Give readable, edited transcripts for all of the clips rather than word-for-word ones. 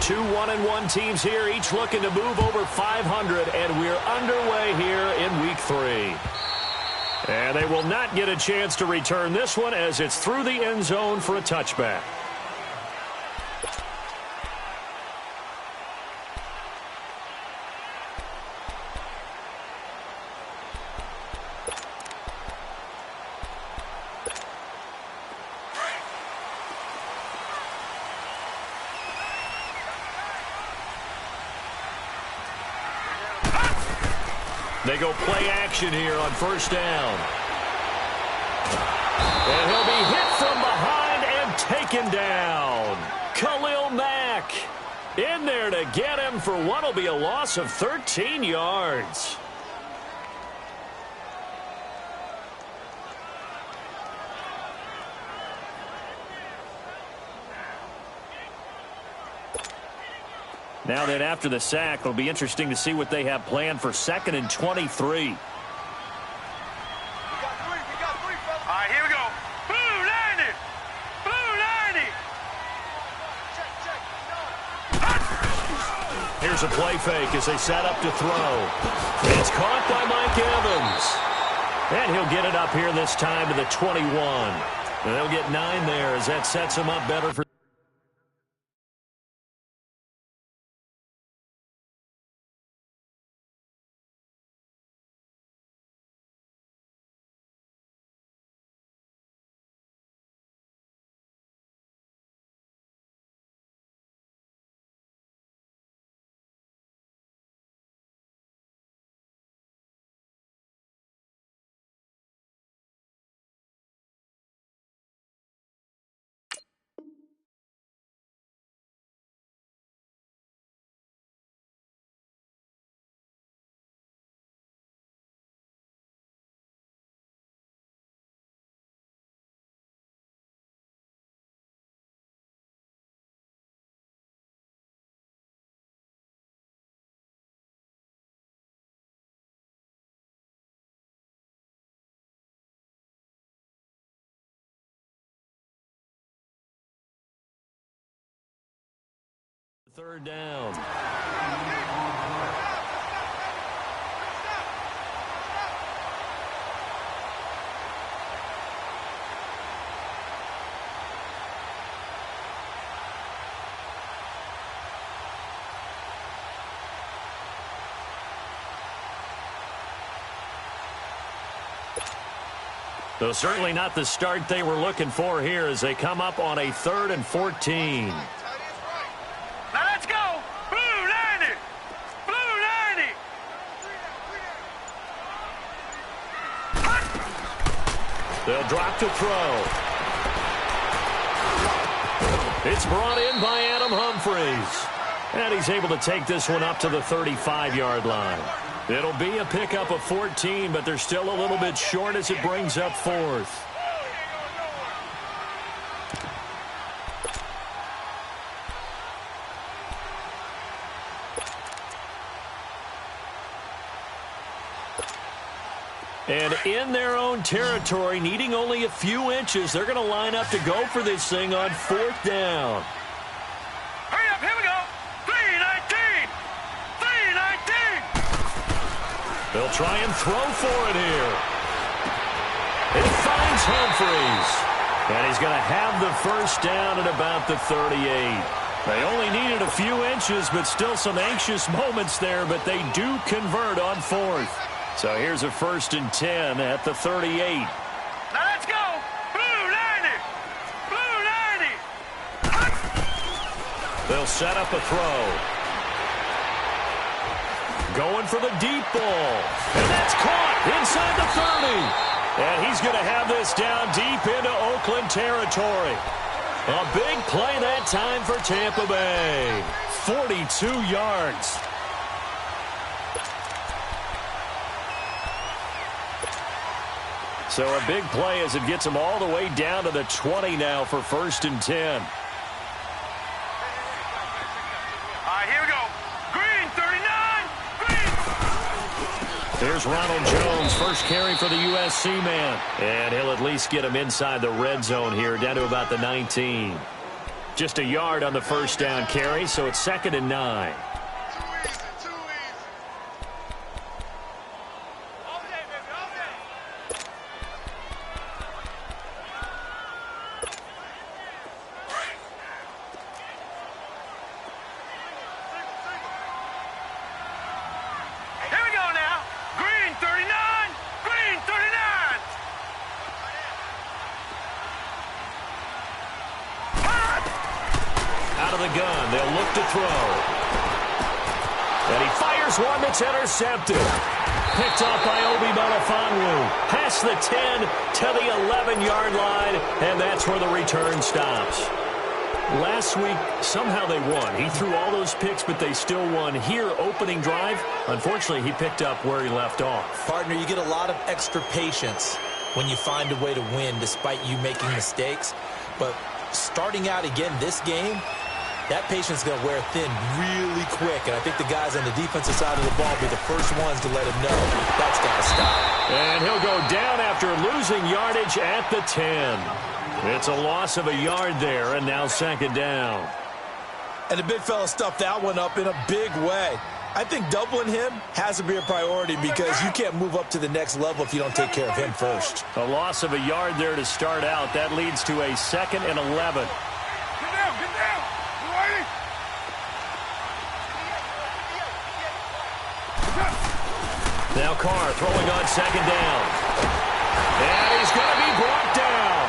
Two 1-1 teams here, each looking to move over 500, and we're underway here in Week 3. And they will not get a chance to return this one as it's through the end zone for a touchback. They go play action here on first down. And he'll be hit from behind and taken down. Khalil Mack in there to get him for what will be a loss of 13 yards. Now then, after the sack, it'll be interesting to see what they have planned for 2nd and 23. We got three, fellas. All right, here we go. Blue 90! Blue 90! Check. Here's a play fake as they set up to throw. It's caught by Mike Evans. And he'll get it up here this time to the 21. And they'll get 9 there as that sets him up better for third down. Though certainly not the start they were looking for here as they come up on a 3rd and 14. Now let's go! Blue 90! Blue 90! They'll drop to throw. It's brought in by Adam Humphries. And he's able to take this one up to the 35-yard line. It'll be a pickup of 14, but they're still a little bit short as it brings up 4th. And in their own territory, needing only a few inches, they're going to line up to go for this thing on 4th down. Hurry up, here we go! 319! 319! They'll try and throw for it here. It finds Humphries. And he's going to have the first down at about the 38. They only needed a few inches, but still some anxious moments there, but they do convert on 4th. So here's a 1st and 10 at the 38. Now let's go! Blue 90! Blue 90! They'll set up a throw. Going for the deep ball. And that's caught inside the 30. And he's going to have this down deep into Oakland territory. A big play that time for Tampa Bay. 42 yards. So a big play as it gets them all the way down to the 20 now for 1st and 10. All right, here we go. Green, 39. Green. Here's Ronald Jones, first carry for the USC man. And he'll at least get him inside the red zone here, down to about the 19. Just a yard on the first down carry, so it's 2nd and 9. Gun. They'll look to throw. And he fires one that's intercepted. Picked off by Obi Melifonwu. Past the 10 to the 11-yard line, and that's where the return stops. Last week, somehow they won. He threw all those picks, but they still won. Here, opening drive, unfortunately, he picked up where he left off. Partner, you get a lot of extra patience when you find a way to win despite you making mistakes. But starting out again this game, that patience is going to wear thin really quick, and I think the guys on the defensive side of the ball will be the first ones to let him know that's got to stop. And he'll go down after losing yardage at the 10. It's a loss of a yard there, and now 2nd down. And the big fella stuffed that one up in a big way. I think doubling him has to be a priority because you can't move up to the next level if you don't take care of him first. A loss of a yard there to start out. That leads to a 2nd and 11. Get down, get down. Now Carr throwing on 2nd down. And he's going to be brought down.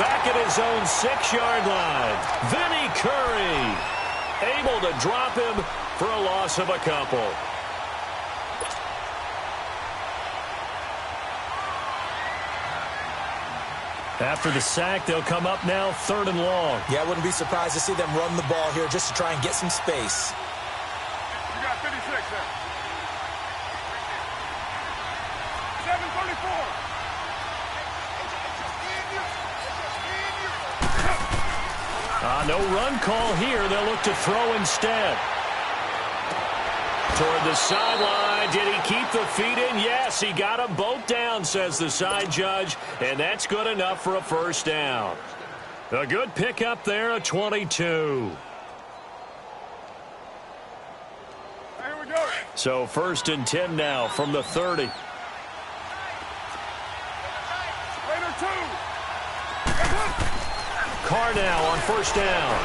Back at his own 6-yard line. Vinny Curry able to drop him for a loss of a couple. After the sack, they'll come up now 3rd and long. Yeah, I wouldn't be surprised to see them run the ball here just to try and get some space. You got 56 there. 7:34. No run call here. They'll look to throw instead. Toward the sideline. Did he keep the feet in? Yes, he got them both down, says the side judge, and that's good enough for a 1st down. A good pickup there, a 22. Here we go. So 1st and 10 now from the 30. Later, 2. Carr now on 1st down.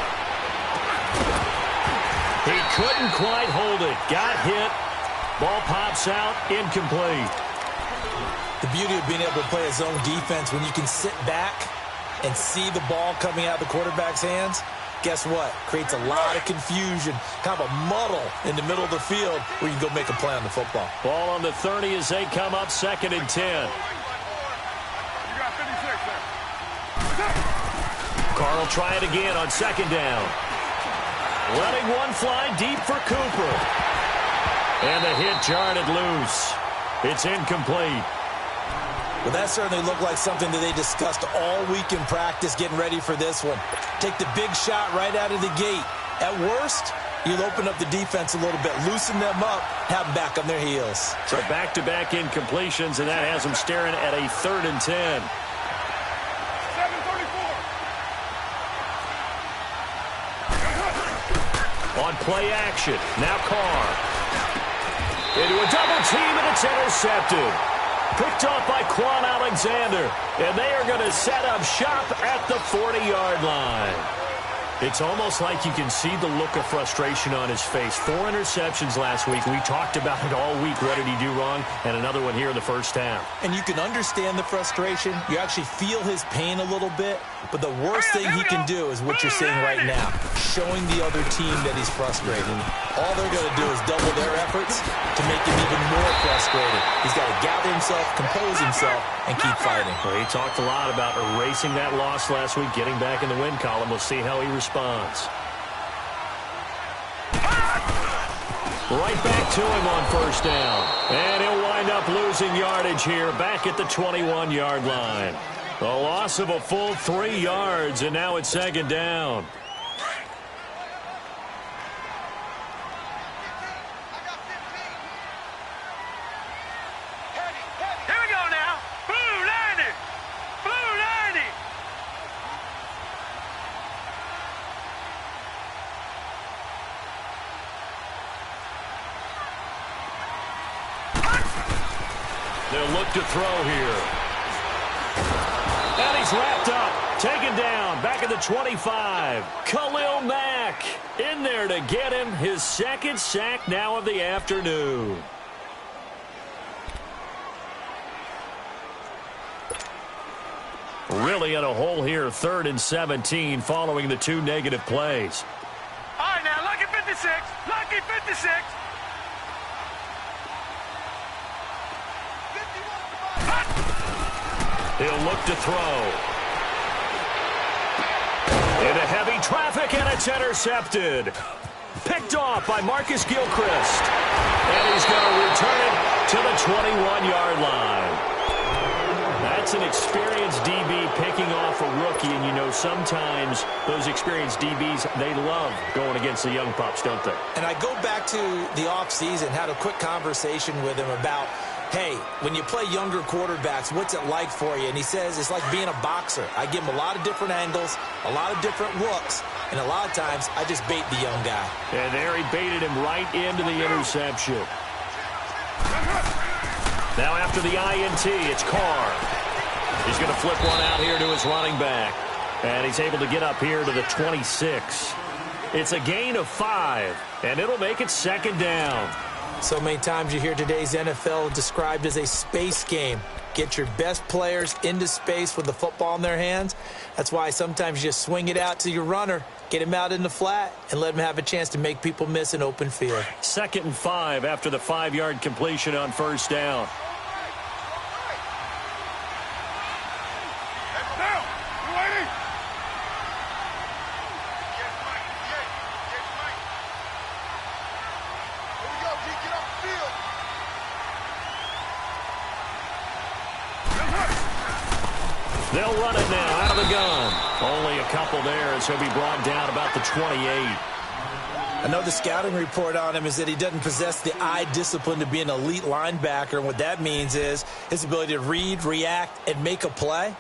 He couldn't quite hold it. Got hit. Ball pops out. Incomplete. The beauty of being able to play a zone defense when you can sit back and see the ball coming out of the quarterback's hands, guess what? Creates a lot of confusion, kind of a muddle in the middle of the field where you can go make a play on the football. Ball on the 30 as they come up 2nd and 10. You got 56 there. Carr will try it again on 2nd down. Letting one fly deep for Cooper. And the hit jarred it loose. It's incomplete. Well, that certainly looked like something that they discussed all week in practice getting ready for this one. Take the big shot right out of the gate. At worst, you'll open up the defense a little bit, loosen them up, have them back on their heels. So back-to-back incompletions, and that has them staring at a 3rd and 10. 7:34. On play action, now Carr. Into a double team, and it's intercepted. Picked off by Quan Alexander, and they are going to set up shop at the 40-yard line. It's almost like you can see the look of frustration on his face. 4 interceptions last week. We talked about it all week. What did he do wrong? And another one here in the first half. And you can understand the frustration. You actually feel his pain a little bit. But the worst thing he can do is what you're seeing right now, showing the other team that he's frustrated. All they're going to do is double their efforts to make him even more frustrated. He's got to gather himself, compose himself, and keep fighting. Well, he talked a lot about erasing that loss last week, getting back in the win column. We'll see how he responds. Right back to him on 1st down. And he'll wind up losing yardage here back at the 21-yard line. A loss of a full 3 yards, and now it's 2nd down. Here we go now. Blue 90. Blue 90. They'll look to throw here. And he's wrapped up, taken down, back at the 25. Khalil Mack in there to get him his second sack now of the afternoon. Really in a hole here, 3rd and 17, following the 2 negative plays. All right, now, lucky 56. Lucky 56. He'll look to throw. Into heavy traffic, and it's intercepted. Picked off by Marcus Gilchrist. And he's going to return it to the 21-yard line. That's an experienced DB picking off a rookie, and you know sometimes those experienced DBs, they love going against the young pups, don't they? And I go back to the offseason, had a quick conversation with him about, hey, when you play younger quarterbacks, what's it like for you? And he says it's like being a boxer. I give him a lot of different angles, a lot of different looks, and a lot of times I just bait the young guy. And there he baited him right into the interception. Now after the INT, it's Carr. He's going to flip one out here to his running back. And he's able to get up here to the 26. It's a gain of 5, and it'll make it 2nd down. So many times you hear today's NFL described as a space game. Get your best players into space with the football in their hands. That's why sometimes you just swing it out to your runner, get him out in the flat, and let him have a chance to make people miss an open field. 2nd and 5 after the 5-yard completion on 1st down. They'll run it now out of the gun. Only a couple there as he'll be brought down about the 28. I know the scouting report on him is that he doesn't possess the eye discipline to be an elite linebacker. And what that means is his ability to read, react, and make a play.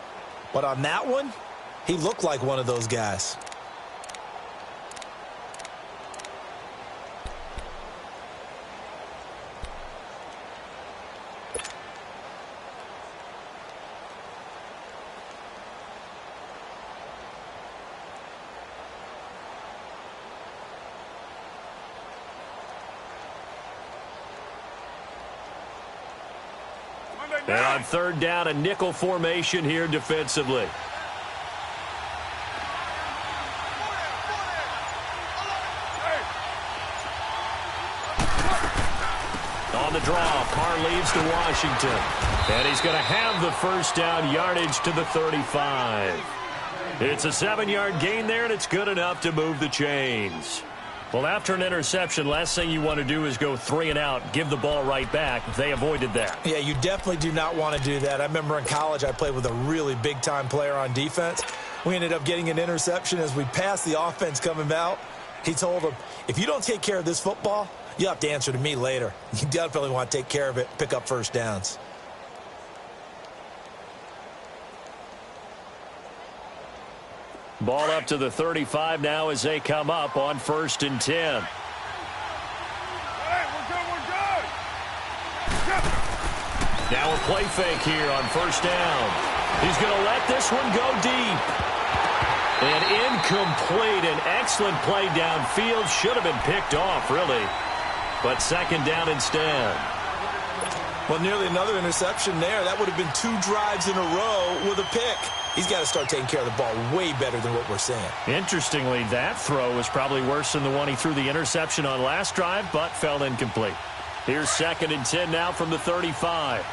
But on that one, he looked like one of those guys. And on 3rd down, a nickel formation here defensively. On the draw, Carr leads to Washington. And he's going to have the 1st down yardage to the 35. It's a 7-yard gain there, and it's good enough to move the chains. Well, after an interception, last thing you want to do is go 3 and out, give the ball right back. They avoided that. Yeah, you definitely do not want to do that. I remember in college I played with a really big-time player on defense. We ended up getting an interception as we passed the offense coming out. He told him, if you don't take care of this football, you'll have to answer to me later. You definitely want to take care of it, pick up 1st downs. Ball up to the 35 now as they come up on 1st and 10. Hey, we're good. Now a play fake here on 1st down. He's going to let this one go deep. And incomplete. An excellent play downfield. Should have been picked off, really. But 2nd down instead. Well, nearly another interception there. That would have been 2 drives in a row with a pick. He's got to start taking care of the ball way better than what we're seeing. Interestingly, that throw was probably worse than the one he threw the interception on last drive, but fell incomplete. Here's 2nd and 10 now from the 35.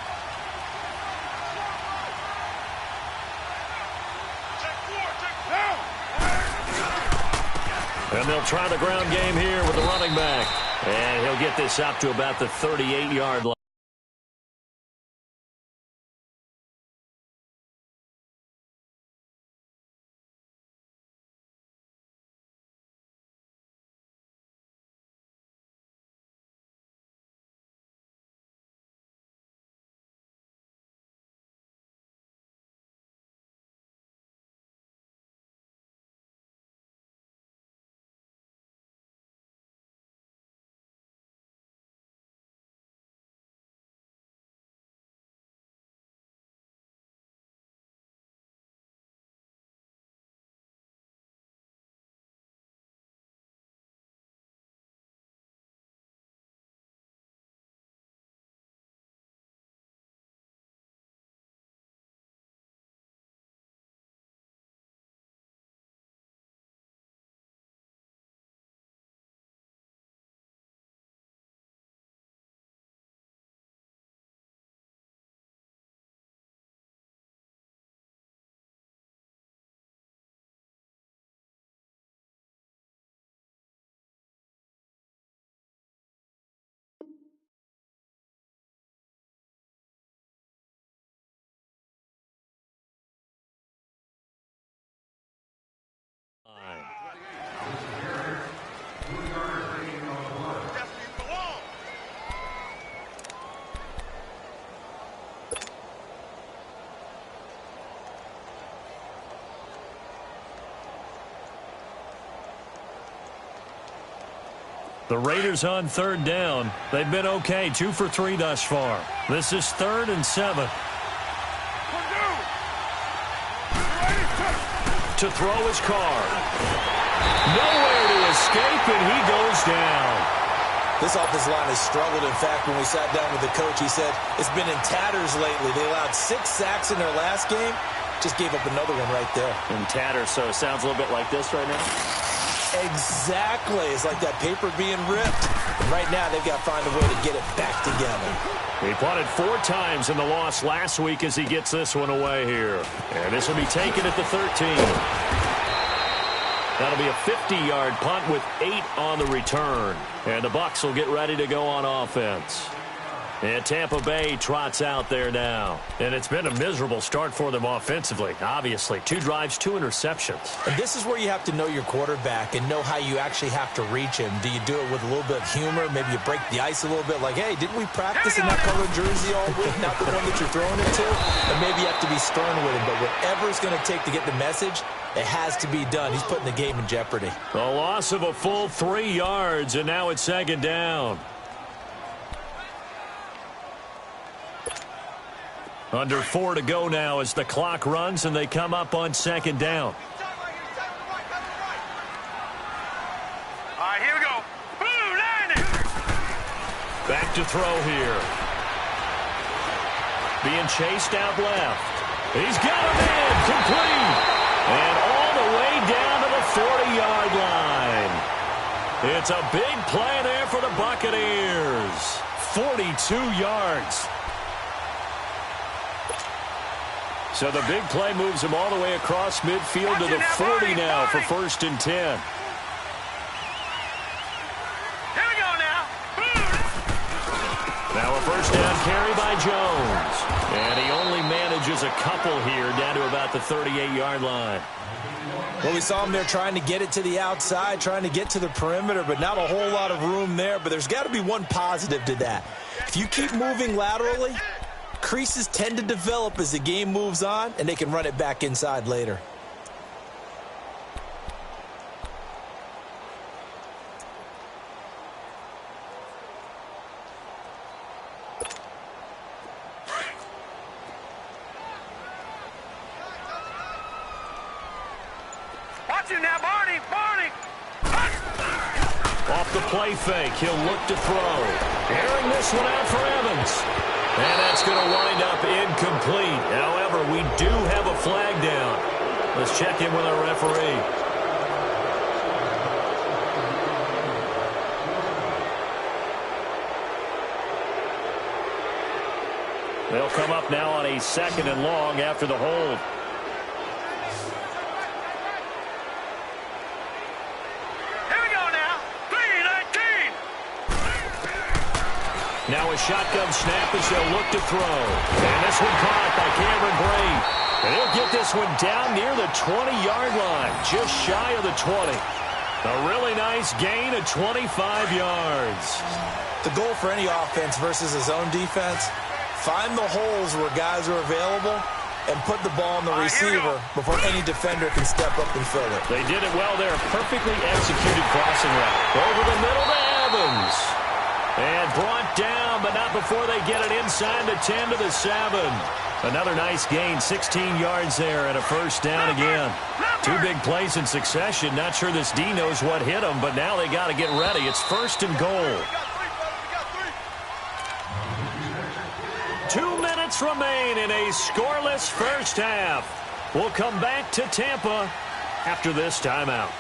And they'll try the ground game here with the running back. And he'll get this up to about the 38-yard line. The Raiders on third down. They've been okay, 2 for 3 thus far. This is 3rd and 7. To throw his car. Nowhere to escape, and he goes down. This offensive line has struggled. In fact, when we sat down with the coach, he said it's been in tatters lately. They allowed 6 sacks in their last game. Just gave up another one right there. In tatters, so it sounds a little bit like this right now. Exactly. It's like that paper being ripped. And right now, they've got to find a way to get it back together. He punted 4 times in the loss last week as he gets this one away here. And this will be taken at the 13. That'll be a 50-yard punt with 8 on the return. And the Bucs will get ready to go on offense. And Tampa Bay trots out there now. And it's been a miserable start for them offensively, obviously. 2 drives, 2 interceptions. And this is where you have to know your quarterback and know how you actually have to reach him. Do you do it with a little bit of humor? Maybe you break the ice a little bit like, hey, didn't we practice in that colored jersey all week? Not the one that you're throwing it to? And maybe you have to be stern with him. But whatever it's going to take to get the message, it has to be done. He's putting the game in jeopardy. A loss of a full 3 yards, and now it's 2nd down. Under 4 to go now as the clock runs, and they come up on 2nd down. All right, here we go. Boom, line it. Back to throw here. Being chased out left. He's got him in, complete. And all the way down to the 40-yard line. It's a big play there for the Buccaneers. 42 yards. So the big play moves him all the way across midfield to the 40 now for 1st and 10. Here we go now. Now a 1st down carry by Jones. And he only manages a couple here down to about the 38-yard line. Well, we saw him there trying to get it to the outside, trying to get to the perimeter, but not a whole lot of room there. But there's got to be one positive to that. If you keep moving laterally, creases tend to develop as the game moves on, and they can run it back inside later. Watch him now, Barney. Barney. Off the play fake, he'll look to throw. Airing this one out for Evans. And that's going to wind up incomplete. However, we do have a flag down. Let's check in with our referee. They'll come up now on a 2nd and long after the hold. Now a shotgun snap as they'll look to throw. And this one caught by Cameron Brate. And he'll get this one down near the 20-yard line, just shy of the 20. A really nice gain of 25 yards. The goal for any offense versus his own defense, find the holes where guys are available and put the ball on the receiver before any defender can step up and fill it. They did it well there. Perfectly executed crossing route. Over the middle to Evans. And brought down, but not before they get it inside the 10 to the 7. Another nice gain, 16 yards there, and a 1st down again. 2 big plays in succession. Not sure this D knows what hit them, but now they got to get ready. It's 1st and goal. 2 minutes remain in a scoreless first half. We'll come back to Tampa after this timeout.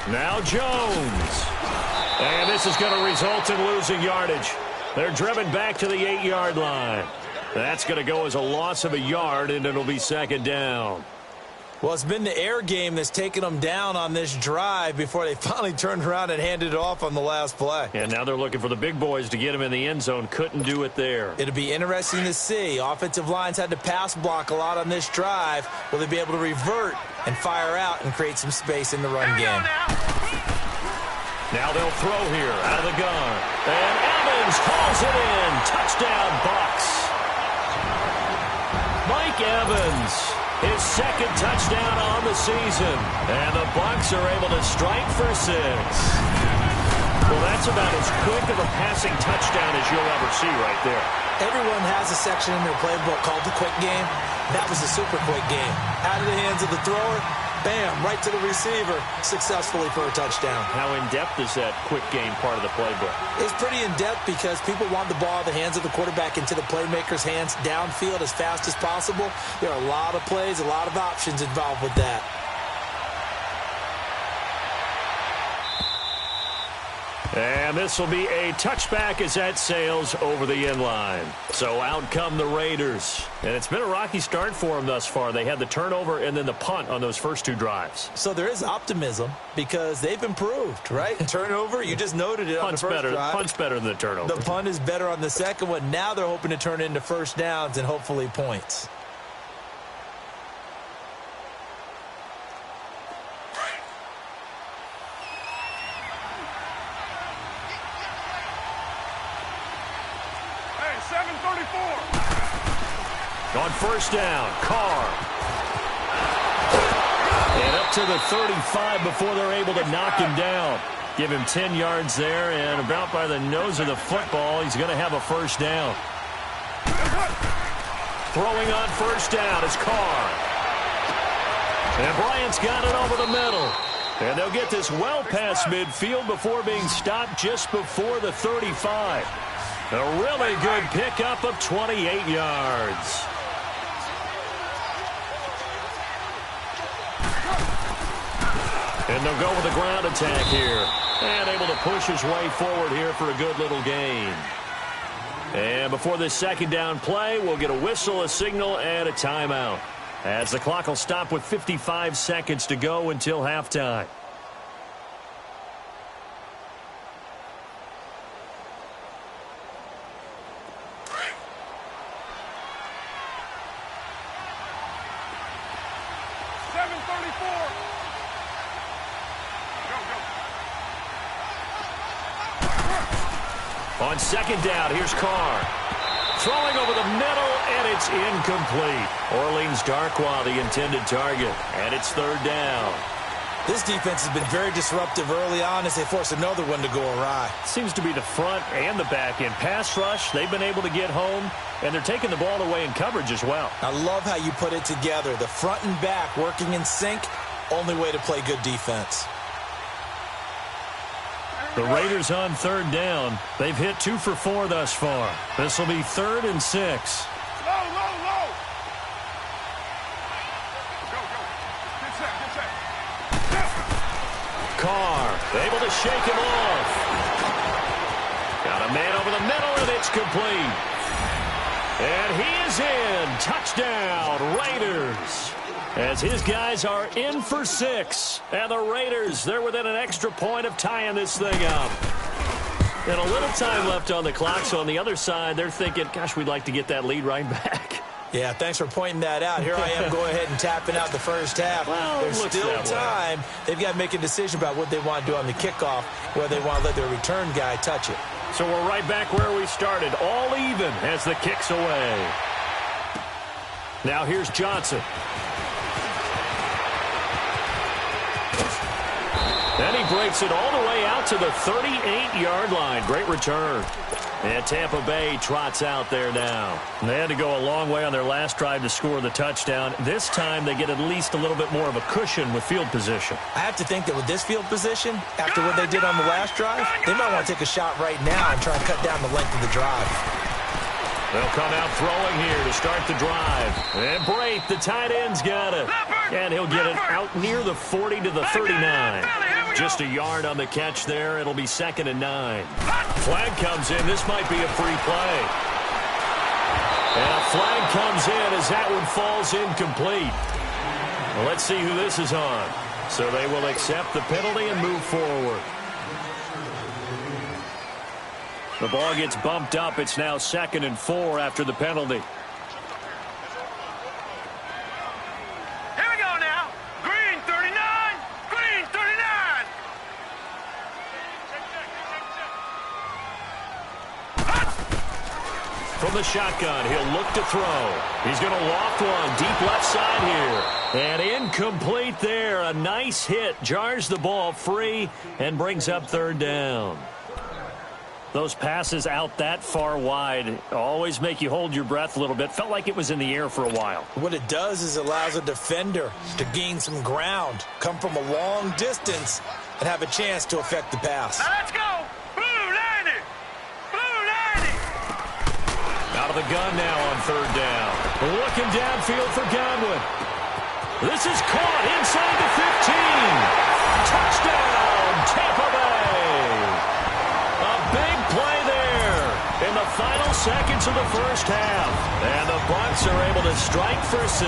Now Jones. And this is going to result in losing yardage. They're driven back to the 8-yard line. That's going to go as a loss of a yard, and it'll be 2nd down. Well, it's been the air game that's taken them down on this drive before they finally turned around and handed it off on the last play. And now they're looking for the big boys to get him in the end zone. Couldn't do it there. It'll be interesting to see. Offensive lines had to pass block a lot on this drive. Will they be able to revert and fire out and create some space in the run game? Now they'll throw here out of the gun. And Evans calls it in. Touchdown, Bucs. Mike Evans. His second touchdown on the season. And the Bucs are able to strike for 6. Well, that's about as quick of a passing touchdown as you'll ever see right there. Everyone has a section in their playbook called the quick game. That was a super quick game. Out of the hands of the thrower, bam, right to the receiver, successfully for a touchdown. How in-depth is that quick game part of the playbook? It's pretty in-depth because people want the ball in the hands of the quarterback into the playmaker's hands downfield as fast as possible. There are a lot of plays, a lot of options involved with that. And this will be a touchback as that sails over the end line. So out come the Raiders. And it's been a rocky start for them thus far. They had the turnover and then the punt on those first 2 drives. So there is optimism because they've improved, right? Turnover, you just noted it on the first drive. Punt's better than the turnover. The punt is better on the second one. Now they're hoping to turn it into first downs and hopefully points. On first down, Carr. And up to the 35 before they're able to knock him down. Give him 10 yards there, and about by the nose of the football, he's going to have a first down. Throwing on first down is Carr. And Bryant's got it over the middle. And they'll get this well past midfield before being stopped just before the 35. A really good pickup of 28 yards. And they'll go with a ground attack here. And able to push his way forward here for a good little gain. And before this second down play, we'll get a whistle, a signal, and a timeout. As the clock will stop with 55 seconds to go until halftime. On second down, here's Carr. Throwing over the middle, and it's incomplete. Orleans Darkwa, the intended target, and it's third down. This defense has been very disruptive early on as they force another one to go awry. Seems to be the front and the back end. Pass rush, they've been able to get home, and they're taking the ball away in coverage as well. I love how you put it together. The front and back working in sync, only way to play good defense. The Raiders on third down. They've hit 2 for 4 thus far. This will be 3rd and 6. Low. Go. Get set. Carr able to shake him off. Got a man over the middle, and it's complete. And he is in. Touchdown, Raiders. As his guys are in for 6. And the Raiders, they're within an extra point of tying this thing up. And a little time left on the clock, so on the other side, they're thinking, gosh, we'd like to get that lead right back. Yeah, thanks for pointing that out. Here I am going ahead and tapping out the first half. Well, there's still time. They've got to make a decision about what they want to do on the kickoff, whether they want to let their return guy touch it. So we're right back where we started, all even as the kick's away. Now here's Johnson. And he breaks it all the way out to the 38-yard line. Great return. And Tampa Bay trots out there now. They had to go a long way on their last drive to score the touchdown. This time they get at least a little bit more of a cushion with field position. I have to think that with this field position, after what they did on the last drive, they might want to take a shot right now and try and cut down the length of the drive. They'll come out throwing here to start the drive. And Brate, the tight end's got it. And he'll get it out near the 40 to the 39. Just a yard on the catch there. It'll be 2nd and 9. Flag comes in. This might be a free play. And a flag comes in as that one falls incomplete. Well, let's see who this is on. So they will accept the penalty and move forward. The ball gets bumped up. It's now 2nd and 4 after the penalty. Here we go now. Green 39. Green 39. From the shotgun, he'll look to throw. He's going to loft one deep left side here. And incomplete there. A nice hit. Jars the ball free and brings up 3rd down. Those passes out that far wide always make you hold your breath a little bit. Felt like it was in the air for a while. What it does is allows a defender to gain some ground, come from a long distance, and have a chance to affect the pass. Now let's go. Blue 90. Blue 90. Out of the gun now on 3rd down. Looking downfield for Godwin. This is caught inside the 15. Touchdown, Tampa Bay. A big play there in the final seconds of the first half. And the Bucs are able to strike for 6.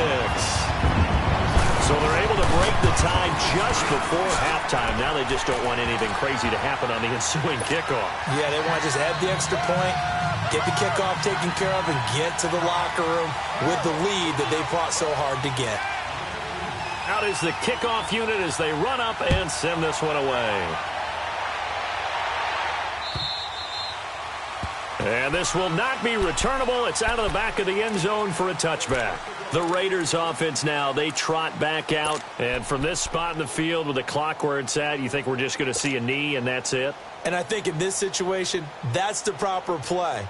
So they're able to break the tie just before halftime. Now they just don't want anything crazy to happen on the ensuing kickoff. Yeah, they want to just add the extra point, get the kickoff taken care of, and get to the locker room with the lead that they fought so hard to get. Out is the kickoff unit as they run up and send this one away. And this will not be returnable. It's out of the back of the end zone for a touchback. The Raiders offense now, they trot back out. And from this spot in the field with the clock where it's at, you think we're just going to see a knee and that's it? And I think in this situation, that's the proper play.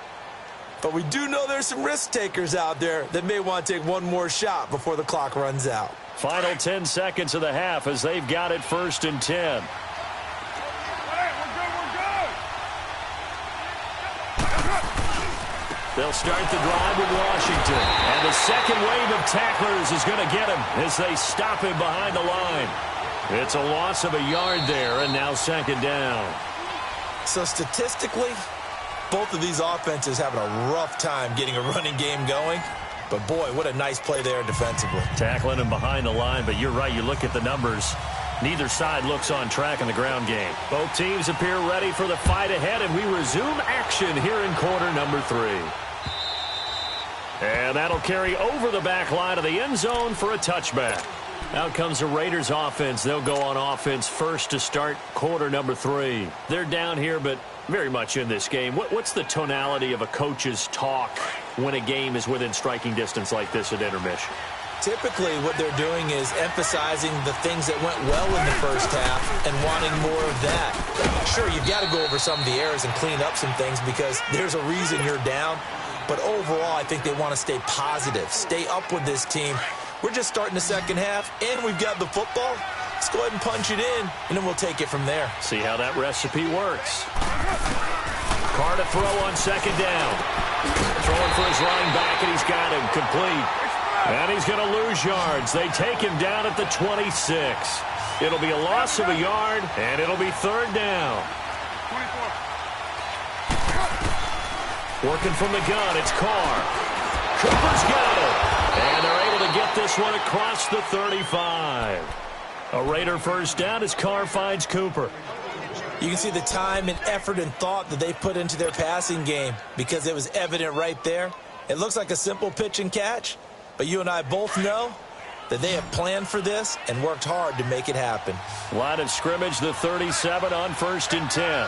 But we do know there's some risk takers out there that may want to take one more shot before the clock runs out. Final 10 seconds of the half as they've got it 1st and 10. They'll start the drive with Washington. And the second wave of tacklers is going to get him as they stop him behind the line. It's a loss of a yard there, and now 2nd down. So statistically, both of these offenses having a rough time getting a running game going. But, boy, what a nice play there defensively. Tackling him behind the line, but you're right. You look at the numbers. Neither side looks on track in the ground game. Both teams appear ready for the fight ahead, and we resume action here in quarter number 3. And that'll carry over the back line of the end zone for a touchback. Out comes the Raiders offense. They'll go on offense first to start quarter number 3. They're down here, but very much in this game. What's the tonality of a coach's talk when a game is within striking distance like this at intermission? Typically, what they're doing is emphasizing the things that went well in the first half and wanting more of that. Sure, you've got to go over some of the errors and clean up some things because there's a reason you're down. But overall, I think they want to stay positive, stay up with this team. We're just starting the second half, and we've got the football. Let's go ahead and punch it in, and then we'll take it from there. See how that recipe works. Carr to throw on 2nd down. Throwing for his running back, and he's got him complete. And he's going to lose yards. They take him down at the 26. It'll be a loss of a yard, and it'll be 3rd down. 24. Working from the gun, it's Carr. Cooper's got it. And they're able to get this one across the 35. A Raider 1st down as Carr finds Cooper. You can see the time and effort and thought that they put into their passing game because it was evident right there. It looks like a simple pitch and catch, but you and I both know that they have planned for this and worked hard to make it happen. Line of scrimmage, the 37 on 1st and 10.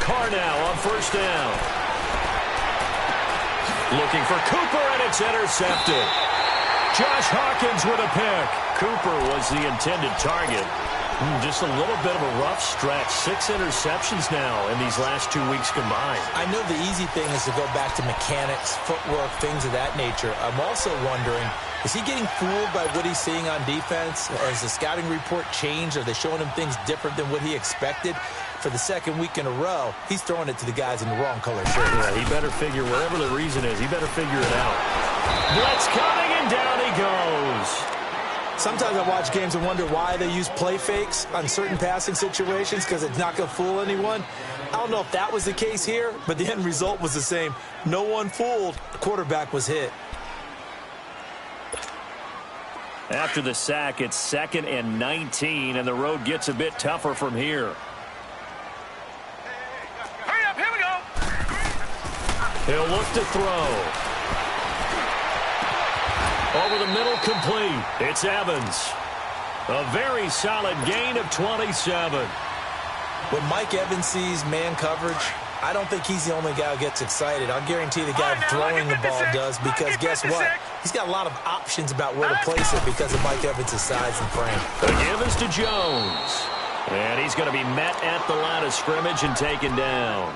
Carr now on 1st down. Looking for Cooper, and it's intercepted. Josh Hawkins with a pick. Cooper was the intended target. Just a little bit of a rough stretch. 6 interceptions now in these last 2 weeks combined. I know the easy thing is to go back to mechanics, footwork, things of that nature. I'm also wondering, is he getting fooled by what he's seeing on defense? Has the scouting report changed? Are they showing him things different than what he expected? For the 2nd week in a row, he's throwing it to the guys in the wrong color shirt. Yeah, he better figure, whatever the reason is, he better figure it out. Blitz coming, and down he goes. Sometimes I watch games and wonder why they use play fakes on certain passing situations because it's not going to fool anyone. I don't know if that was the case here, but the end result was the same. No one fooled. The quarterback was hit. After the sack, it's 2nd and 19, and the road gets a bit tougher from here. Hurry up, here we go. He'll look to throw. Over the middle, complete. It's Evans. A very solid gain of 27. When Mike Evans sees man coverage, I don't think he's the only guy who gets excited. I'll guarantee the guy throwing the ball does, because guess what? He's got a lot of options about where to place it because of Mike Evans' size and frame. The give is to Jones. And he's going to be met at the line of scrimmage and taken down.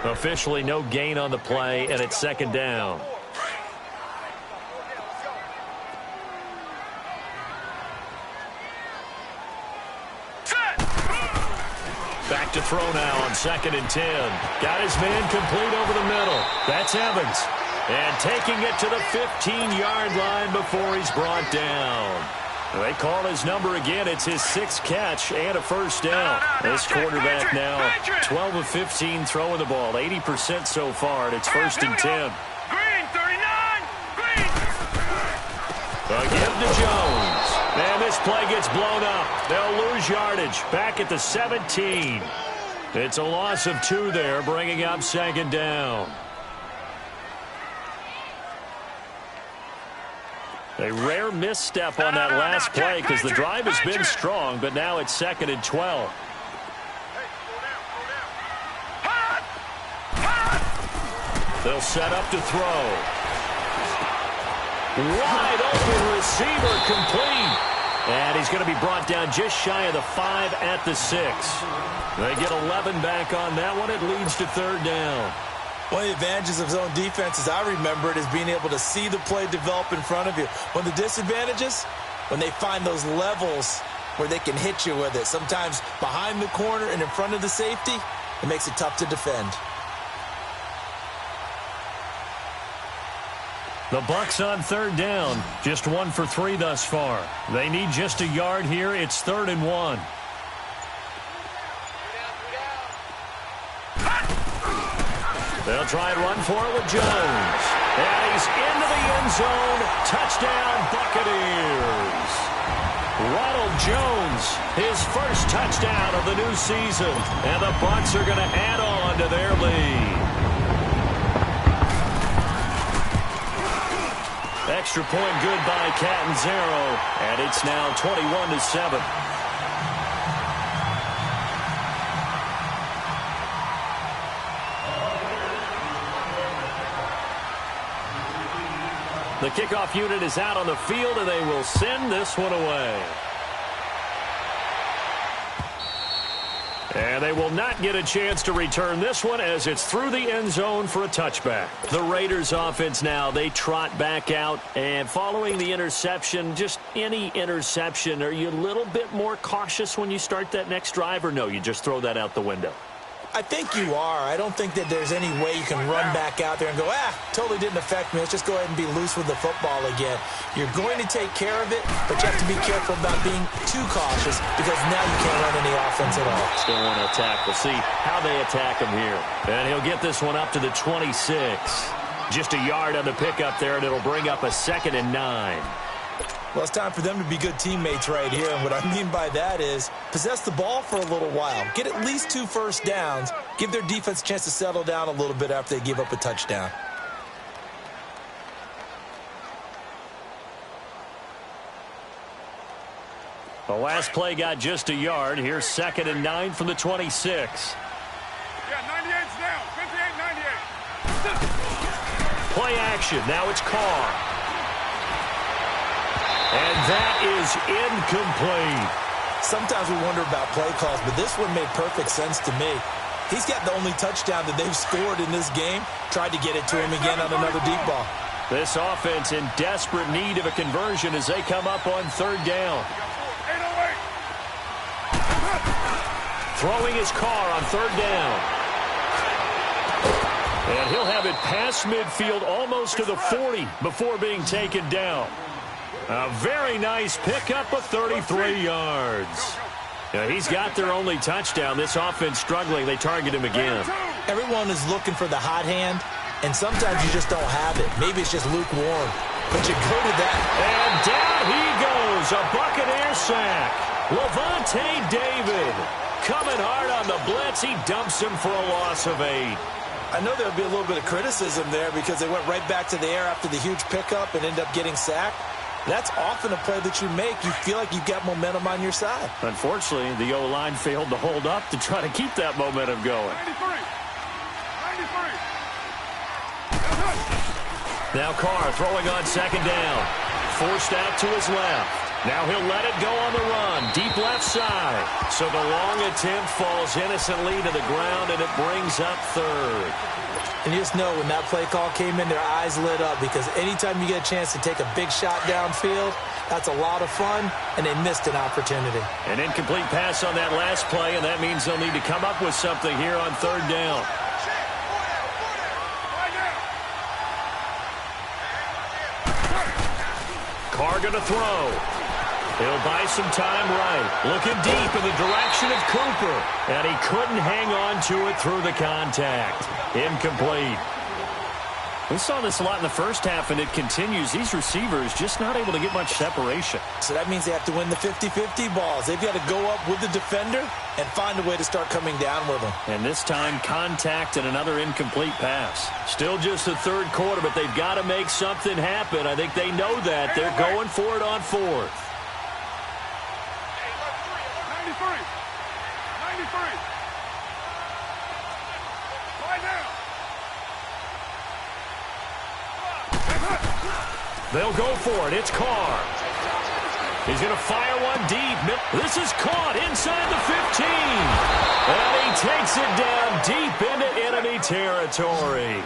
Officially no gain on the play, and it's 2nd down. Back to throw now on 2nd and 10. Got his man complete over the middle. That's Evans. And taking it to the 15-yard line before he's brought down. They call his number again. It's his 6th catch and a first down. This quarterback now 12 of 15 throwing the ball. 80% so far, and it's 1st and 10. Green, 39. Green. A give to Jones. And this play gets blown up. They'll lose yardage. Back at the 17. It's a loss of 2 there, bringing up 2nd down. A rare misstep on that last play because the drive has been strong, but now it's 2nd and 12. They'll set up to throw. Wide open receiver, complete. And he's going to be brought down just shy of the 5 at the 6. They get 11 back on that one. It leads to 3rd down. One of the advantages of zone defense, as I remember it, is being able to see the play develop in front of you. One of the disadvantages, when they find those levels where they can hit you with it. Sometimes behind the corner and in front of the safety, it makes it tough to defend. The Bucs on 3rd down. Just 1 for 3 thus far. They need just a yard here. It's 3rd and 1. They'll try and run for it with Jones. And he's into the end zone. Touchdown, Buccaneers. Ronald Jones, his first touchdown of the new season. And the Bucs are going to add on to their lead. Extra point good by Catanzaro. And it's now 21-7. The kickoff unit is out on the field, and they will send this one away. And they will not get a chance to return this one as it's through the end zone for a touchback. The Raiders offense now, they trot back out, and following the interception, just any interception, are you a little bit more cautious when you start that next drive, or no, you just throw that out the window? I think you are. I don't think that there's any way you can run back out there and go, totally didn't affect me. Let's just go ahead and be loose with the football again. You're going to take care of it, but you have to be careful about being too cautious because now you can't run any offense at all. Still want to attack. We'll see how they attack him here. And he'll get this one up to the 26. Just a yard on the pickup there, and it'll bring up a 2nd and 9. Well, it's time for them to be good teammates right here. And what I mean by that is possess the ball for a little while. Get at least 2 first downs. Give their defense a chance to settle down a little bit after they give up a touchdown. The last play got just a yard. Here's 2nd and 9 from the 26. Yeah, 98's down. 58, 98. Play action. Now it's Carr. And that is incomplete. Sometimes we wonder about play calls, but this one made perfect sense to me. He's got the only touchdown that they've scored in this game. Tried to get it to him again on another deep ball. This offense in desperate need of a conversion as they come up on 3rd down. 808. Throwing his Carr on 3rd down. And he'll have it past midfield almost to the 40 before being taken down. A very nice pickup of 33 yards. He's got their only touchdown. This offense struggling. They target him again. Everyone is looking for the hot hand, and sometimes you just don't have it. Maybe it's just lukewarm. but you go to that. And down he goes, a Buccaneer sack. Levante David coming hard on the blitz. He dumps him for a loss of 8. I know there'll be a little bit of criticism there because they went right back to the air after the huge pickup and ended up getting sacked. That's often a play that you make. You feel like you've got momentum on your side. Unfortunately, the O-line failed to hold up to try to keep that momentum going. 93. Now Carr throwing on second down. Forced out to his left. Now he'll let it go on the run. Deep left side. So the long attempt falls innocently to the ground, and it brings up third. And you just know when that play call came in, their eyes lit up because anytime you get a chance to take a big shot downfield, that's a lot of fun, and they missed an opportunity. An incomplete pass on that last play, and that means they'll need to come up with something here on third down. Carr going to throw. He'll buy some time right. Looking deep in the direction of Cooper. And he couldn't hang on to it through the contact. Incomplete. We saw this a lot in the first half, and it continues. These receivers just not able to get much separation. So that means they have to win the 50-50 balls. They've got to go up with the defender and find a way to start coming down with them. And this time, contact and another incomplete pass. Still just the third quarter, but they've got to make something happen. I think they know that. They're going for it on fourth. 93. Lie down. They'll go for it. It's Carr. He's going to fire one deep. This is caught inside the 15. And he takes it down deep into enemy territory.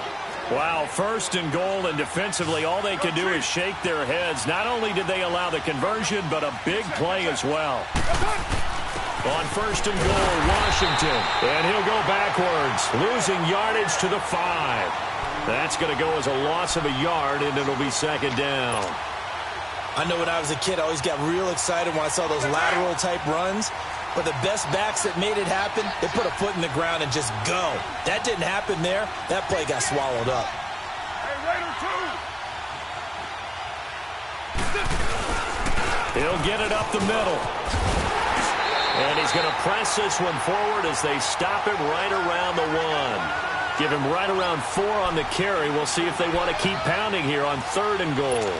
Wow, first and goal, and defensively all they can do is shake their heads. Not only did they allow the conversion, but a big play as well. On first and goal, Washington. And he'll go backwards, losing yardage to the 5. That's going to go as a loss of a yard, and it'll be second down. I know when I was a kid, I always got real excited when I saw those lateral-type runs. But the best backs that made it happen, they put a foot in the ground and just go. That didn't happen there. That play got swallowed up. Hey, Raider 2. He'll get it up the middle. And he's going to press this one forward as they stop him right around the 1. Give him right around 4 on the carry. We'll see if they want to keep pounding here on third and goal.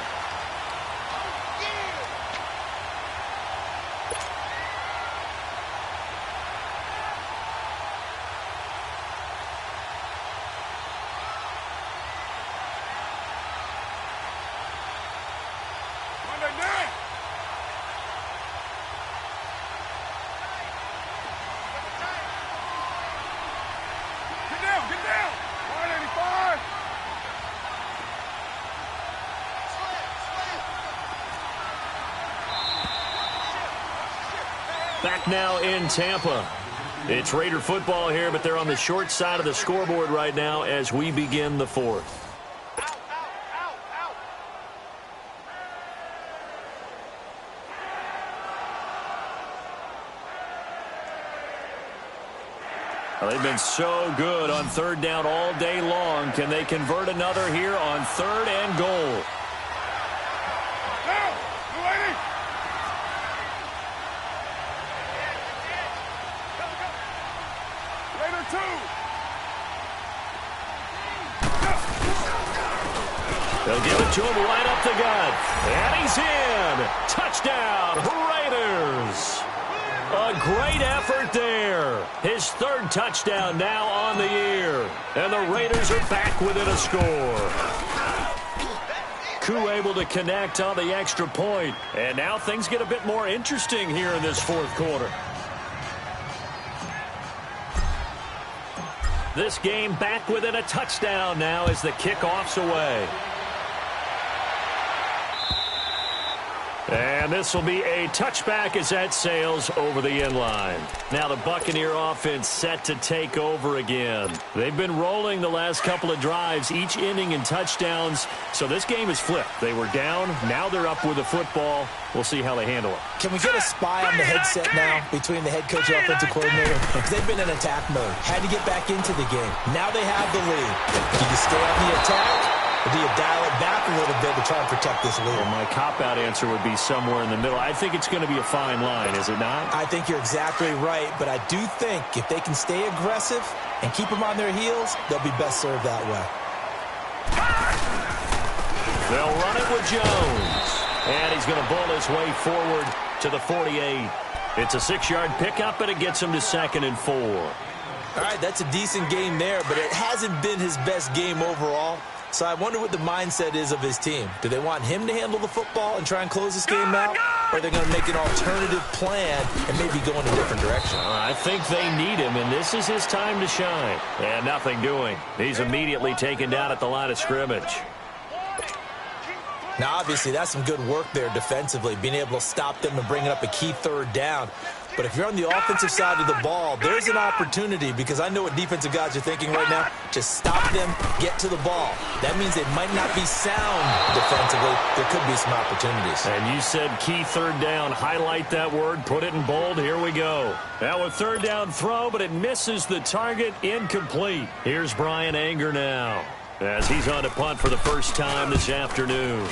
Back now in Tampa. It's Raider football here, but they're on the short side of the scoreboard right now as we begin the fourth. Well, they've been so good on third down all day long. Can they convert another here on third and goal? They'll give it to him right up the gut. And he's in. Touchdown, Raiders. A great effort there. His third touchdown now on the year. And the Raiders are back within a score. Koo able to connect on the extra point. And now things get a bit more interesting here in this fourth quarter. This game back within a touchdown now as the kickoff's away. And this will be a touchback as that sails over the end line. Now the Buccaneer offense set to take over again. They've been rolling the last couple of drives, each inning in touchdowns. So this game is flipped. They were down. Now they're up with the football. We'll see how they handle it. Can we get a spy on the headset now between the head coach and offensive coordinator? Because they've been in attack mode. Had to get back into the game. Now they have the lead. Do you stay on the attack, Or do you dial it back a little bit to try and protect this lead? Well, my cop-out answer would be somewhere in the middle. I think it's going to be a fine line, is it not? I think you're exactly right, but I do think if they can stay aggressive and keep them on their heels, they'll be best served that way. They'll run it with Jones. And he's going to bull his way forward to the 48. It's a 6-yard pickup, and it gets him to 2nd and 4. All right, that's a decent game there, but it hasn't been his best game overall. So I wonder what the mindset is of his team. Do they want him to handle the football and try and close this game out? Or are they going to make an alternative plan and maybe go in a different direction? I think they need him, and this is his time to shine. And nothing doing. He's immediately taken down at the line of scrimmage. Now, obviously, that's some good work there defensively, being able to stop them and bringing up a key 3rd down. But if you're on the offensive side of the ball, there's an opportunity, because I know what defensive guys are thinking right now. Just stop them, get to the ball. That means they might not be sound defensively. There could be some opportunities. And you said key 3rd down. Highlight that word, put it in bold. Here we go. Now a 3rd down throw, but it misses the target. Incomplete. Here's Brian Anger now, as he's on to punt for the first time this afternoon.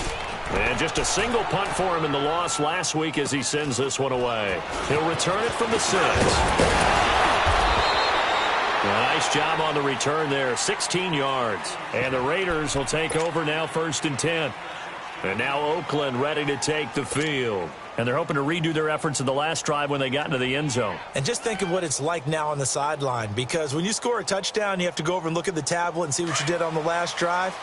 And just a single punt for him in the loss last week as he sends this one away. He'll return it from the 6. A nice job on the return there, 16 yards. And the Raiders will take over now 1st and 10. And now Oakland ready to take the field. And they're hoping to redo their efforts in the last drive when they got into the end zone. And just think of what it's like now on the sideline, because when you score a touchdown, you have to go over and look at the tablet and see what you did on the last drive.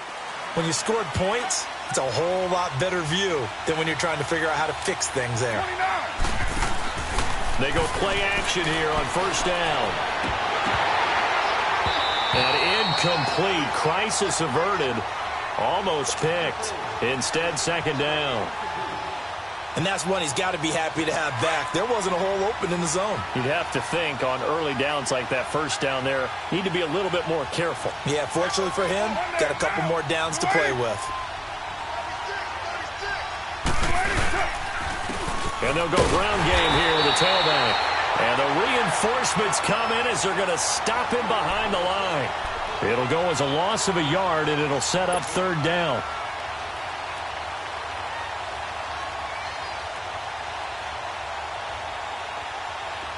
When you scored points, it's a whole lot better view than when you're trying to figure out how to fix things there. They go play action here on 1st down. And incomplete. Crisis averted. Almost picked. Instead, 2nd down. And that's one he's got to be happy to have back. There wasn't a hole open in the zone. You'd have to think on early downs like that 1st down there, need to be a little bit more careful. Yeah, fortunately for him, got a couple more downs to play with. And they'll go ground game here with a tailback. And the reinforcements come in as they're going to stop him behind the line. It'll go as a loss of a yard, and it'll set up 3rd down.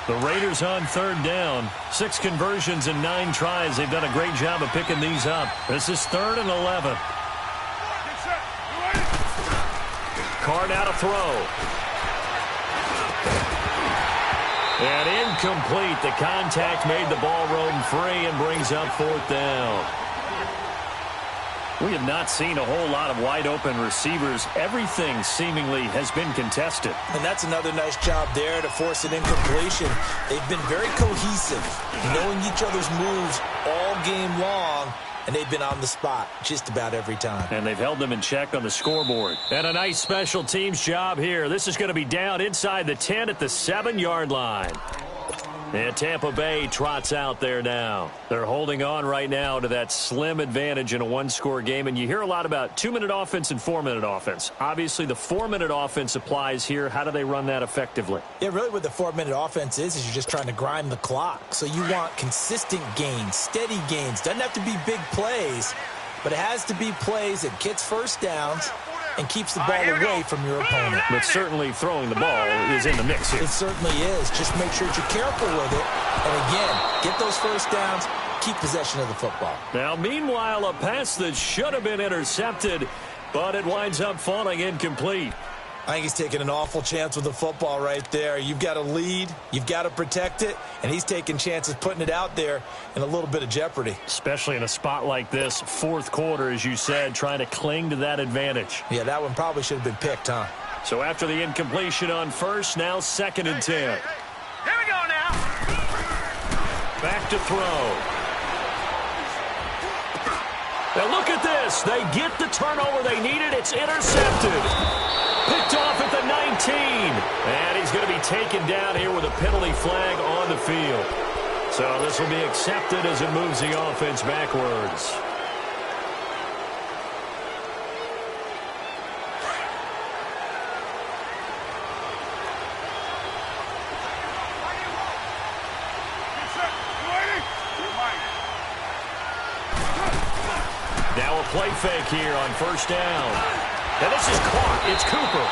The Raiders on 3rd down. 6 conversions and 9 tries. They've done a great job of picking these up. This is 3rd and 11. Card out a throw. And incomplete. The contact made the ball roam free and brings up 4th down. We have not seen a whole lot of wide-open receivers. Everything seemingly has been contested. And that's another nice job there to force an incompletion. They've been very cohesive, knowing each other's moves all game long, and they've been on the spot just about every time. And they've held them in check on the scoreboard. And a nice special teams job here. This is going to be down inside the 10 at the 7-yard line. And Tampa Bay trots out there now. They're holding on right now to that slim advantage in a 1-score game. And you hear a lot about 2-minute offense and 4-minute offense. Obviously, the 4-minute offense applies here. How do they run that effectively? Yeah, really what the 4-minute offense is you're just trying to grind the clock. So you want consistent gains, steady gains. Doesn't have to be big plays, but it has to be plays that gets first downs and keeps the ball away from your opponent. But certainly throwing the ball is in the mix here. It certainly is. Just make sure that you're careful with it. And again, get those first downs, keep possession of the football. Now, meanwhile, a pass that should have been intercepted, but it winds up falling incomplete. I think he's taking an awful chance with the football right there. You've got to lead, you've got to protect it, and he's taking chances putting it out there in a little bit of jeopardy. Especially in a spot like this, 4th quarter, as you said, trying to cling to that advantage. Yeah, that one probably should have been picked, huh? So after the incompletion on 1st, now 2nd and 10. Here we go now. Back to throw. Now look at this. They get the turnover they needed. It's intercepted. Picked off at the 19. And he's going to be taken down here with a penalty flag on the field. So this will be accepted as it moves the offense backwards. play fake here on first down. And this is caught. It's Cooper.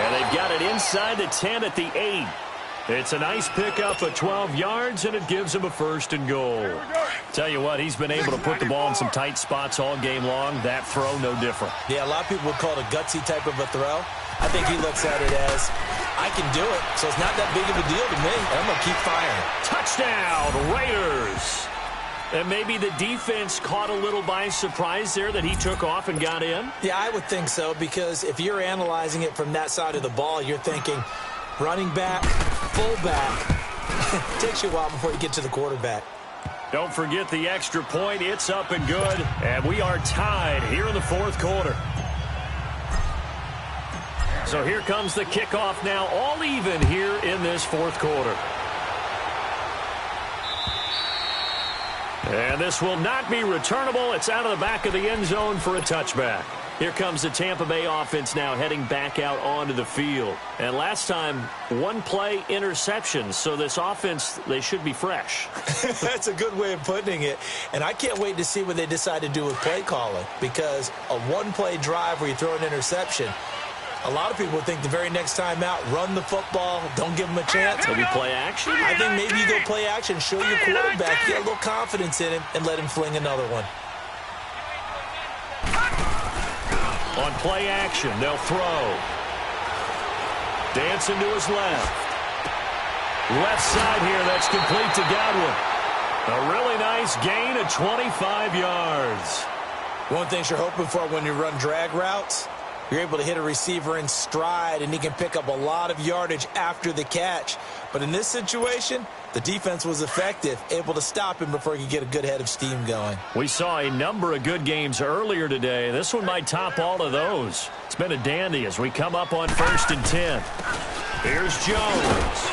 And they've got it inside the 10 at the 8. It's a nice pickup of 12 yards, and it gives him a 1st and goal. Tell you what, he's been able to put the ball in some tight spots all game long. That throw, no different. Yeah, a lot of people would call it a gutsy type of a throw. I think he looks at it as, I can do it, so it's not that big of a deal to me, and I'm going to keep firing. Touchdown, Raiders. And maybe the defense caught a little by surprise there that he took off and got in? Yeah, I would think so, because if you're analyzing it from that side of the ball, you're thinking running back, fullback. It takes you a while before you get to the quarterback. Don't forget the extra point. It's up and good. And we are tied here in the 4th quarter. So here comes the kickoff now, all even here in this 4th quarter. And this will not be returnable. It's out of the back of the end zone for a touchback. Here comes the Tampa Bay offense now heading back out onto the field. And last time, 1-play interception. So this offense, they should be fresh. That's a good way of putting it. And I can't wait to see what they decide to do with play calling. Because a 1-play drive where you throw an interception, a lot of people would think the very next time out, run the football, don't give them a chance. Maybe play action? I think maybe you go play action, show your quarterback, get a little confidence in him, and let him fling another one. On play action, they'll throw. Dancing to his left. Left side here, that's complete to Godwin. A really nice gain of 25 yards. One thing you're hoping for when you run drag routes, you're able to hit a receiver in stride, and he can pick up a lot of yardage after the catch. But in this situation, the defense was effective, able to stop him before he could get a good head of steam going. We saw a number of good games earlier today. This one might top all of those. It's been a dandy as we come up on 1st and 10. Here's Jones.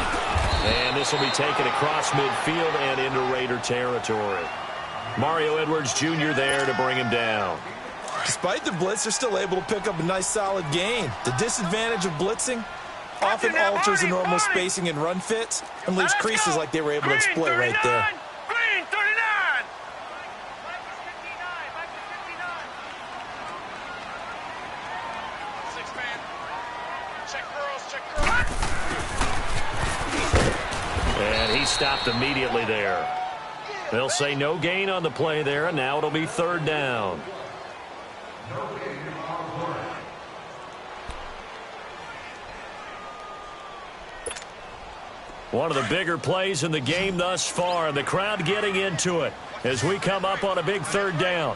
And this will be taken across midfield and into Raider territory. Mario Edwards Jr. there to bring him down. Despite the blitz, they're still able to pick up a nice solid gain. The disadvantage of blitzing often alters the normal spacing and run fits and leaves creases like they were able to exploit right there. Green 39. And he stopped immediately there. They'll say no gain on the play there, and now it'll be 3rd down. One of the bigger plays in the game thus far. The crowd getting into it as we come up on a big 3rd down.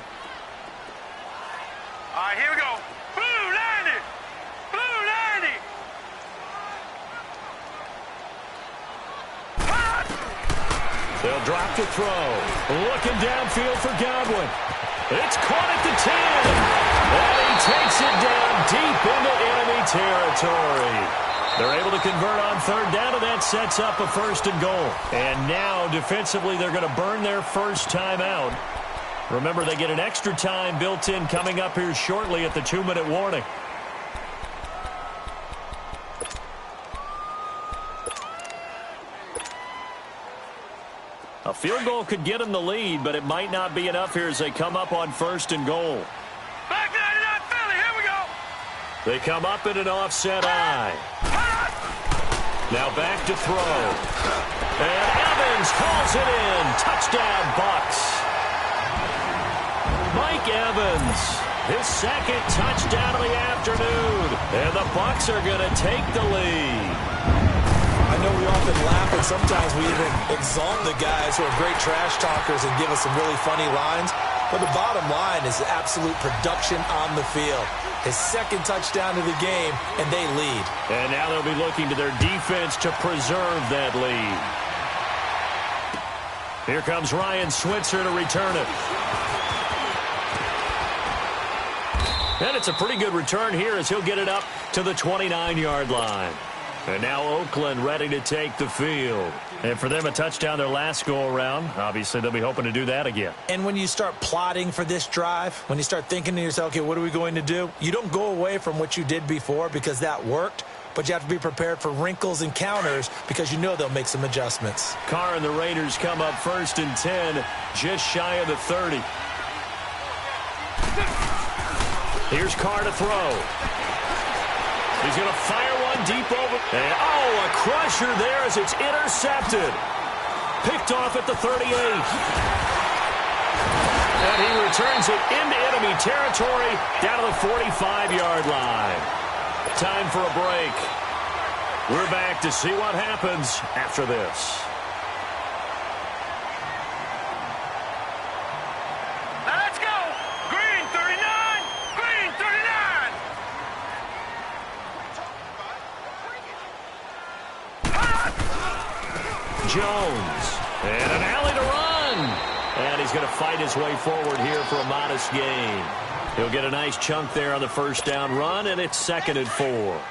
All right, here we go. Blue 90. Blue 90. They'll drop to throw. Looking downfield for Godwin. It's caught at the 10. And he takes it down deep into enemy territory. They're able to convert on 3rd down, and that sets up a 1st and goal. And now, defensively, they're going to burn their first time out. Remember, they get an extra time built in coming up here shortly at the 2-minute warning. A field goal could get them the lead, but it might not be enough here as they come up on 1st and goal. Back 99 Philly, here we go. They come up in an offset eye. Now back to throw. And Evans calls it in. Touchdown, Bucs. Mike Evans, his 2nd touchdown of the afternoon. And the Bucs are going to take the lead. I know we often laugh, and sometimes we even exalt the guys who are great trash talkers and give us some really funny lines. But the bottom line is absolute production on the field. His 2nd touchdown of the game, and they lead. And now they'll be looking to their defense to preserve that lead. Here comes Ryan Switzer to return it. And it's a pretty good return here as he'll get it up to the 29-yard line. And now Oakland ready to take the field. And for them, a touchdown their last go-around. Obviously, they'll be hoping to do that again. And when you start plotting for this drive, when you start thinking to yourself, okay, what are we going to do? You don't go away from what you did before because that worked, but you have to be prepared for wrinkles and counters because you know they'll make some adjustments. Carr and the Raiders come up 1st and 10, just shy of the 30. Here's Carr to throw. He's going to fire one deep over. And, a crusher there as it's intercepted. Picked off at the 38. And he returns it into enemy territory down to the 45-yard line. Time for a break. We're back to see what happens after this. Now let's go. Green 39. Green 39. Jones. And an alley to run. And he's going to fight his way forward here for a modest gain. He'll get a nice chunk there on the first down run, and it's 2nd and 4.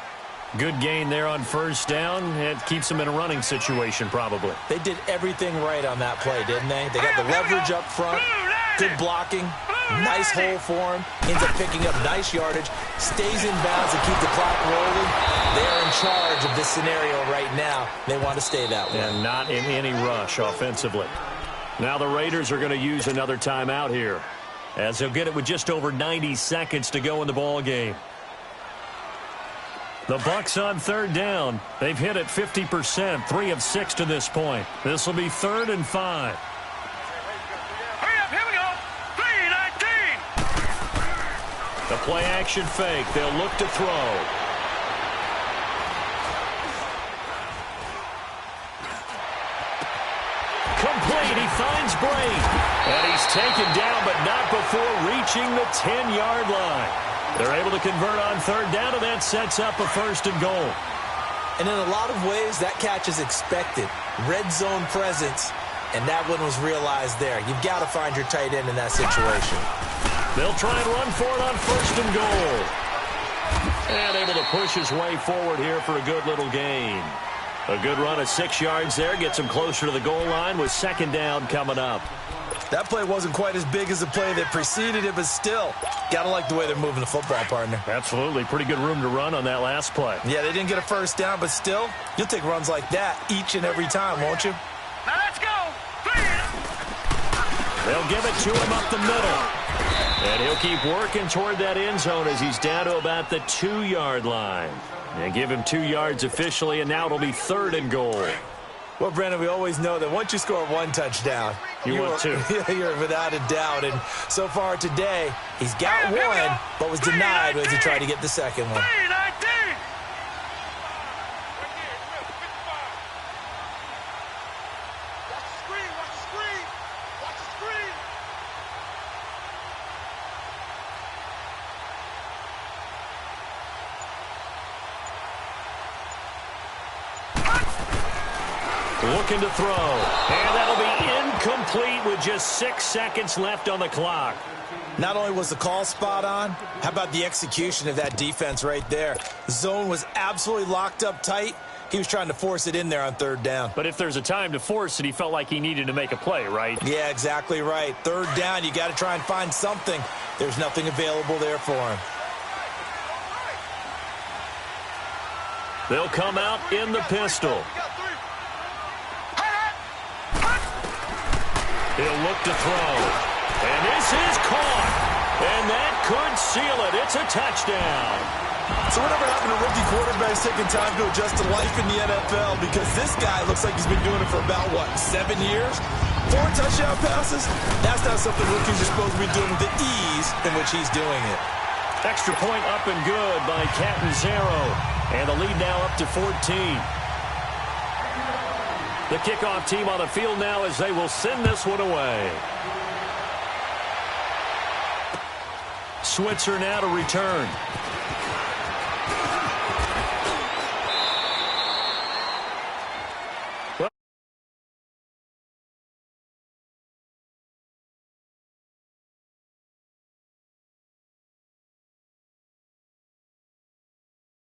Good gain there on first down. It keeps them in a running situation, probably. They did everything right on that play, didn't they? They got the leverage up front, good blocking, nice hole for him, ends up picking up nice yardage, stays in bounds and keep the clock rolling. They're in charge of this scenario right now. They want to stay that way. And not in any rush offensively. Now the Raiders are going to use another timeout here, as they'll get it with just over 90 seconds to go in the ball game. The Bucs on third down. They've hit it 50%, 3 of 6 to this point. This will be 3rd and 5. Hurry up, here we go. 3-19. The play action fake. They'll look to throw. Complete. He finds Bray. And he's taken down, but not before reaching the 10-yard line. They're able to convert on third down, and that sets up a 1st and goal. And in a lot of ways, that catch is expected. Red zone presence, and that one was realized there. You've got to find your tight end in that situation. They'll try and run for it on 1st and goal. And able to push his way forward here for a good little gain. A good run of 6 yards there. Gets him closer to the goal line with 2nd down coming up. That play wasn't quite as big as the play that preceded it, but still, got to like the way they're moving the football, partner. Absolutely. Pretty good room to run on that last play. Yeah, they didn't get a first down, but still, you'll take runs like that each and every time, won't you? Now let's go. 3. They'll give it to him up the middle. And he'll keep working toward that end zone as he's down to about the 2-yard line. And give him 2 yards officially, and now it'll be 3rd and goal. Well, Brandon, we always know that once you score 1 touchdown, want 2. You're without a doubt. And so far today, he's got 1, but was denied as he tried to get the second one. 3-19. Looking to throw. And that'll be incomplete with just 6 seconds left on the clock. Not only was the call spot on, how about the execution of that defense right there? The zone was absolutely locked up tight. He was trying to force it in there on third down. But if there's a time to force it, he felt like he needed to make a play, right? Yeah, exactly right. Third down, you got to try and find something. There's nothing available there for him. They'll come out in the pistol. He'll look to throw. And this is caught. And that could seal it. It's a touchdown. So whatever happened to rookie quarterbacks taking time to adjust to life in the NFL? Because this guy looks like he's been doing it for about, 7 years? 4 touchdown passes? That's not something rookies are supposed to be doing with the ease in which he's doing it. Extra point up and good by Catanzaro. And the lead now up to 14. The kickoff team on the field now as they will send this one away. Switzer now to return.